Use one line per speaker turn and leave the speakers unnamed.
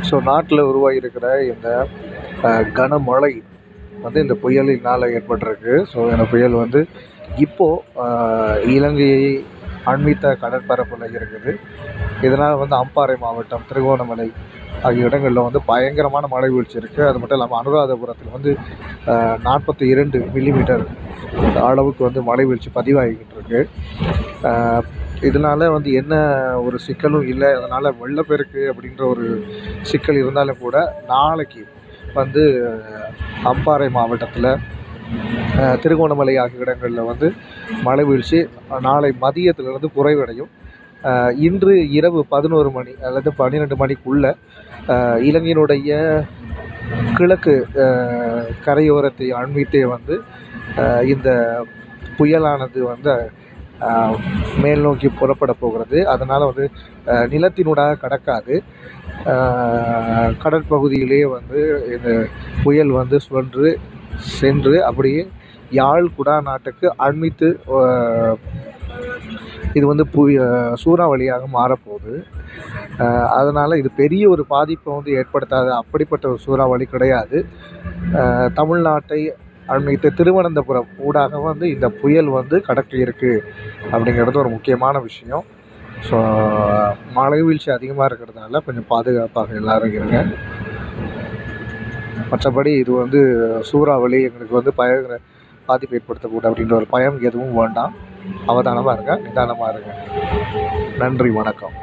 So நாட்டில் உருவாகியிருக்கிற இந்த கனமழை வந்து இந்த புயலினால் ஏற்பட்டிருக்கு. ஸோ இந்த புயல் வந்து இப்போது இலங்கையை அண்மித்த கடற்பரப்பில் இருக்குது. இதனால் வந்து அம்பாறை மாவட்டம், திருகோணமலை ஆகிய இடங்களில் வந்து பயங்கரமான மழை வீழ்ச்சி இருக்குது. அது மட்டும் இல்லாமல் அனுராதபுரத்தில் வந்து 42 மில்லிமீட்டர் அளவுக்கு வந்து மழை வீழ்ச்சி பதிவாகிக்கிட்டு இருக்கு. இதனால் வந்து என்ன ஒரு சிக்கலும் இல்லை. அதனால் வெள்ளப்பெருக்கு அப்படின்ற ஒரு சிக்கல் இருந்தாலும் கூட நாளைக்கு வந்து அம்பாறை மாவட்டத்தில், திருகோணமலை ஆகிய இடங்களில் வந்து மழை வீழ்ச்சி நாளை மதியத்திலிருந்து குறைவடையும். இன்று இரவு 11 மணி அல்லது 12 மணிக்குள்ள இலங்கையினுடைய கிழக்கு கரையோரத்தை அண்மித்தே வந்து இந்த புயலானது வந்து மேல் நோக்கி புறப்பட போகிறது. அதனால் வந்து நிலத்தினூடாக கடக்காது. கடற்பகுதியிலேயே வந்து இந்த புயல் வந்து சென்று அப்படியே யாழ் குடா நாட்டுக்கு அண்மித்து இது வந்து சூறாவளியாக மாறப்போகுது. அதனால் இது பெரிய ஒரு பாதிப்பை வந்து ஏற்படுத்தாத அப்படிப்பட்ட ஒரு சூறாவளி கிடையாது. தமிழ்நாட்டை அண்மித்த திருவனந்தபுரம் ஊடாக வந்து இந்த புயல் வந்து கடக்க இருக்குது அப்படிங்கிறது ஒரு முக்கியமான விஷயம். ஸோ மழை வீழ்ச்சி அதிகமாக இருக்கிறதுனால கொஞ்சம் பாதுகாப்பாக எல்லோரும் இருங்க. மற்றபடி இது வந்து சூறாவளி எங்களுக்கு வந்து பாதிப்பு ஏற்படுத்தக்கூடாது அப்படின்ற ஒரு பயம் எதுவும் வேண்டாம். அவதானமாக இருங்க, நிதானமாக இருங்க. நன்றி, வணக்கம்.